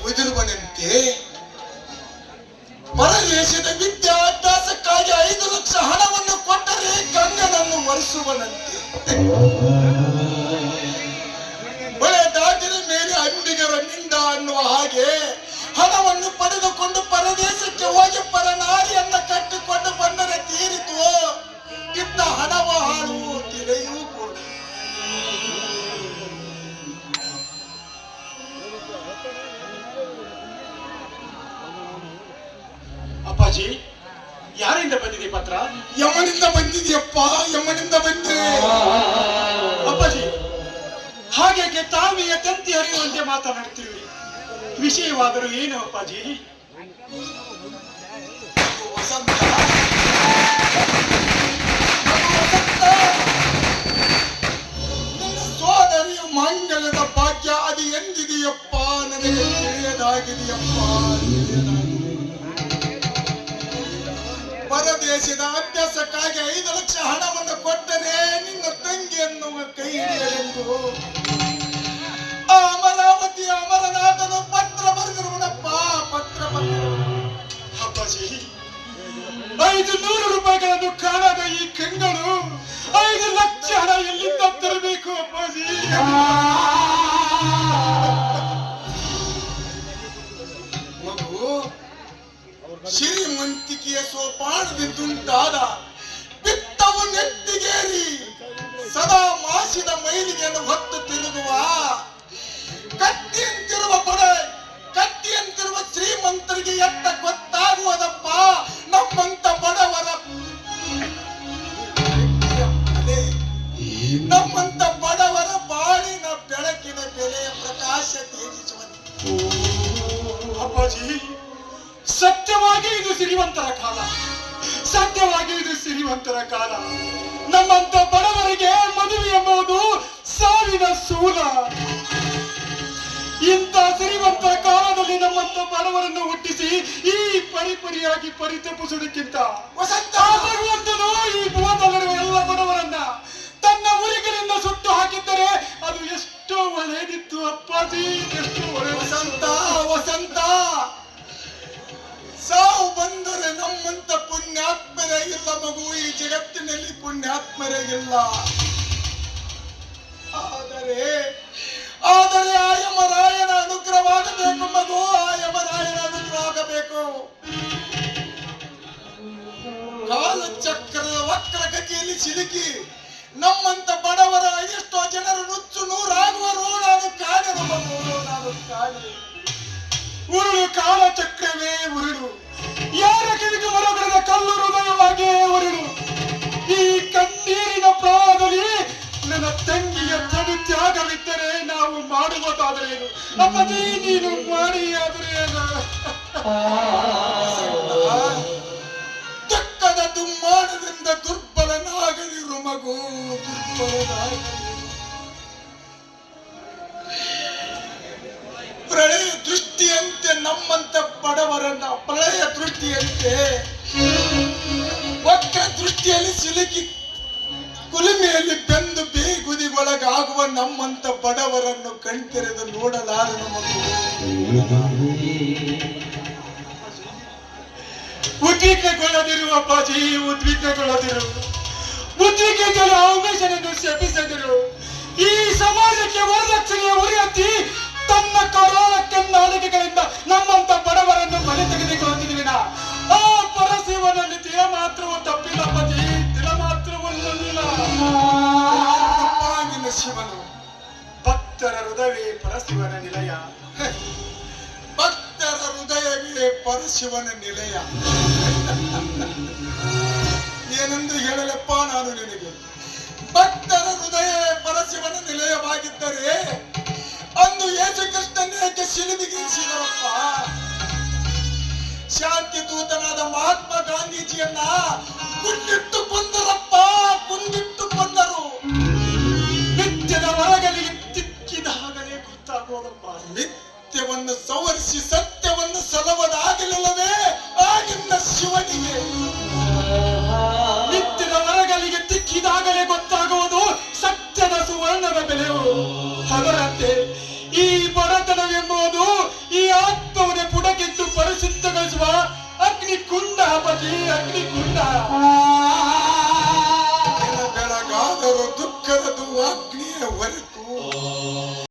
ಉದುರುವನಂತೆ ಪರದೇಶದ ವಿದ್ಯಾಭ್ಯಾಸಕ್ಕಾಗಿ 5 ಲಕ್ಷ ಹಣವನ್ನು ಕೊಟ್ಟರೆ ಗಂಗನನ್ನು ಮರೆಸುವನಂತೆ ಬಳೆ ದಾಟಿದ ಮೇಲೆ ಅಂಬಿಗರ ಮಿಂಡ ಅನ್ನುವ ಹಾಗೆ ಹಣವನ್ನು ಪಡೆದುಕೊಂಡು ಪರದೇಶಕ್ಕೆ ಹೋಗಿ ಪರನಾರಿಯನ್ನ ಕಟ್ಟಿಕೊಂಡು ಬಂದರೆ ತೀರಿತು ಇದ್ದ ಹಣವ ಹಾಳು ತಿಳಿಯೂ ಕೂಡ. ಅಪ್ಪಾಜಿ, ಯಾರಿಂದ ಬಂದಿದೆ ಪತ್ರ? ಯಮನಿಂದ ಬಂದಿದೆಯಪ್ಪ, ಯಮನಿಂದ ಬಂದೆ. ಅಪ್ಪಾಜಿ, ಹಾಗೆ ತಾವಿಯ ತಂತಿ ಹರಿಯುವಂತೆ ಮಾತನಾಡುತ್ತಿರುವಿರಿ. ವಿಷಯವಾದರೂ ಏನು ಅಪ್ಪಾಜಿ? ವಸಂತ, ನನ್ನ ಸೋದರಿಯ ಮಂಗಲದ ಭಾಗ್ಯ ಅದು ಎಂದಿದೆಯಪ್ಪ, ನನಗೆ ತಿಳಿಯದಾಗಿದೆಯಪ್ಪ. ಪರದೇಶದ ಅಭ್ಯಾಸಕ್ಕಾಗಿ 5 ಲಕ್ಷ ಹಣವನ್ನು ಕೊಟ್ಟರೆ ನಿನ್ನ ತಂಗಿಯನ್ನು ಕೈ ಹಿಡಿಯಲೆಂದು ಆ ಅಮರಾವತಿಯ ಅಮರನಾಥನು ಪತ್ರ ಬರೆದಿರುವನಪ್ಪ, ಪತ್ರ ಬರೆದಿರುವನು. ಅಪ್ಪಾಜಿ, 500 ರೂಪಾಯಿಗಳನ್ನು ಕಾಣದ ಈ ಕಂಗನು 5 ಲಕ್ಷ ಹಣ ಎಲ್ಲಿಂದ ತರಬೇಕು ಅಪ್ಪಾಜಿ? ಮಗು, ಶ್ರೀಮಂತಿಕೆಯ ಸೋಪಾನದಿಂದುಂಟಾದ ಬಿತ್ತವು ನೆತ್ತಿಗೇರಿ ಸದಾ ಮಾಸಿದ ಮೈಲಿಗೆಯನ್ನು ಹೊತ್ತು ತಿರುಗುವ ಕತ್ತಿಯಂತಿರುವ ಶ್ರೀಮಂತರಿಗೆ ಎತ್ತ ಗೊತ್ತಾಗುವುದಪ್ಪ ನಮ್ಮಂತ ಬಡವರ ಬಾಳಿನ ಬೆಳಕಿನ ಬೆಲೆಯ ಪ್ರಕಾಶ ತೇಜಿಸುವಂತೆ. ಅಪ್ಪಾಜಿ, ಸತ್ಯವಾಗಿ ಇದು ಸಿರಿವಂತರ ಕಾಲ, ಸತ್ಯವಾಗಿ ಇದು ಸಿರಿವಂತರ ಕಾಲ. ನಮ್ಮಂತ ಬಡವರಿಗೆ ಮದುವೆ ಎಂಬುದು ಸಾವಿನ ಸೂಲ. ಇಂಥ ಸಿರಿವಂತರ ಕಾಲದಲ್ಲಿ ನಮ್ಮಂತ ಬಡವರನ್ನು ಹುಟ್ಟಿಸಿ ಈ ಪರಿಪರಿಯಾಗಿ ಪರಿತಪಿಸುವುದಕ್ಕಿಂತ ಭಗವಂತನು ಈ ಭೂತಲ್ಲಿರುವ ಎಲ್ಲ ಬಡವರನ್ನ ತನ್ನ ಉರಿಗಳಿಂದ ಸುಟ್ಟು ಹಾಕಿದ್ದರೆ ಅದು ಎಷ್ಟೋ ಒಳ್ಳೆಯದಿತ್ತು ಅಪ್ಪಾಜಿ, ಎಷ್ಟೋ ಒಳ್ಳೆಯ. ವಸಂತ, ಸಾವು ಬಂದರೆ ನಮ್ಮಂತ ಪುಣ್ಯಾತ್ಮರೇ ಇಲ್ಲ ಮಗು, ಈ ಜಗತ್ತಿನಲ್ಲಿ ಪುಣ್ಯಾತ್ಮರೇ ಇಲ್ಲ. ಆದರೆ ಆ ಯಮರಾಯನ ಅನುಗ್ರಹವಾಗಬೇಕು ಮಗು, ಆ ಯಮರಾಯನ ಅನುಗ್ರಹವಾಗಬೇಕು. ಕಾಲಚಕ್ರದ ವಕ್ರಗತಿಯಲ್ಲಿ ಸಿಲುಕಿ ನಮ್ಮಂತ ಬಡವರ ಎಷ್ಟೋ ಜನರು ನುಚ್ಚು ನೂರಾಗುವರು. ನಾನು ಕಾಣೆನು ಮಗು, ನಾನು ಕಾಣೆ. ಉರುಳು ಕಾಲಚಕ್ರವೇ ಉರುಳು, ಯಾರ ಕಿವಿಗೆ ಹೊರಬರದ ಕಲ್ಲು ಹೃದಯವಾಗಿ ಉರುಳು. ಈ ಕಣ್ಣೀರಿನ ಪ್ರವಾಹದಲ್ಲಿ ನನ್ನ ತಂಗಿಯ ತನು ತ್ಯಾಗವಿದ್ದರೆ ನಾವು ಮಾಡುವುದಾದರೇನು? ಅಪ್ಪಾಜಿ, ನೀನು ಮಾಡಿ ಆದರೇನು? ದುಃಖದ ದುಮ್ಮಾನದಿಂದ ದುರ್ಬಲನಾಗಲಿರು ಮಗು, ದುರ್ಬಲನಾಗಲಿರು. ಪ್ರಳಯ ದೃಷ್ಟಿಯಂತೆ ನಮ್ಮಂತ ಬಡವರನ್ನ, ಪ್ರಳಯ ದೃಷ್ಟಿಯಂತೆ ವಕ್ರ ದೃಷ್ಟಿಯಲ್ಲಿ ಸಿಲುಕಿ ಕುಲುಮೆಯಲ್ಲಿ ಬೆಂದು ಬೇಗುದಿಗೊಳಗಾಗುವ ನಮ್ಮಂತ ಬಡವರನ್ನು ಕಣ್ತೆರೆದು ನೋಡಲಾರನು ಮಗು. ಉದ್ವಿಗ್ನಗೊಳ್ಳದಿರು ಅಪ್ಪಾಜಿ, ಉದ್ವಿಗ್ನಗೊಳ್ಳದಿರು. ಉದ್ವಿಗ್ನಗಳ ಅವಕಾಶವನ್ನು ಶಪಿಸದಿರು. ಈ ಸಮಾಜಕ್ಕೆ ವರದಕ್ಷಿಣೆಯ ಉರಿ ಹತ್ತಿ ತನ್ನ ಕರಾಳಕ್ಕೆ ನಾಲಿಗೆಗಳಿಂದ ನಮ್ಮಂತ ಬಡವರನ್ನು ಬಲಿ ತೆಗೆದುಕೊಳ್ಳುತ್ತಿದ್ದೀವಿ. ಆ ಪರಶಿವನಲ್ಲಿ ತಿಳ ಮಾತ್ರವೂ ತಪ್ಪಿಲ್ಲ ಅಪ್ಪಾಜಿ, ತಿಳ ಮಾತ್ರವಲ್ಲ. ಶಿವನು ಭಕ್ತರ ಹೃದಯವೇ ಪರಶಿವನ ನಿಲಯ, ಭಕ್ತರ ಹೃದಯವೇ ಪರಶಿವನ ನಿಲಯ. ಏನೆಂದು ಹೇಳಲಪ್ಪ ನಾನು ನಿನಗೆ? ಭಕ್ತರ ಹೃದಯ ಪರಶಿವನ ನಿಲಯವಾಗಿದ್ದರೆ ಅಂದು ಯೇಸು ಕೃಷ್ಣನೇಕೆ ಶಿಲುಬೆಗೇರಿಸಿದರಪ್ಪ? ಶಾಂತಿ ದೂತನಾದ ಮಹಾತ್ಮ ಗಾಂಧೀಜಿಯನ್ನ ಕುಂದಿಟ್ಟು ಕೊಂದರಪ್ಪ, ಕುಂದಿಟ್ಟು ಕೊಂದರು. ನಿತ್ಯದ ಹೊರಗಲಿಗೆ ತಿಕ್ಕಿದಾಗಲೇ ಗೊತ್ತಾಗೋದಪ್ಪ. ನಿತ್ಯವನ್ನು ಸವರಿಸಿ ಸತ್ಯವನ್ನು ಸಲವದಾಗಲಿಲ್ಲವೇ ಆಗಿನ ಶಿವನಿಗೆ? ನಿತ್ಯದ ಹೊರಗಲಿಗೆ ತಿಕ್ಕಿದಾಗಲೇ ಗೊತ್ತಾಗುವುದು ಸತ್ಯದ ಸುವರ್ಣದ ಬೆಲೆಯು. ಅದರಂತೆ ಈ ಬಡತನವೆಂಬುದು ಈ ಅಗ್ನಿಕುಂಡ ಅಪ್ಪಾಜಿ, ಅಗ್ನಿಕುಂಡ. ಬೆಳಗಾದರೂ ದುಃಖದ ಅಗ್ನಿಯ ಹೊರತು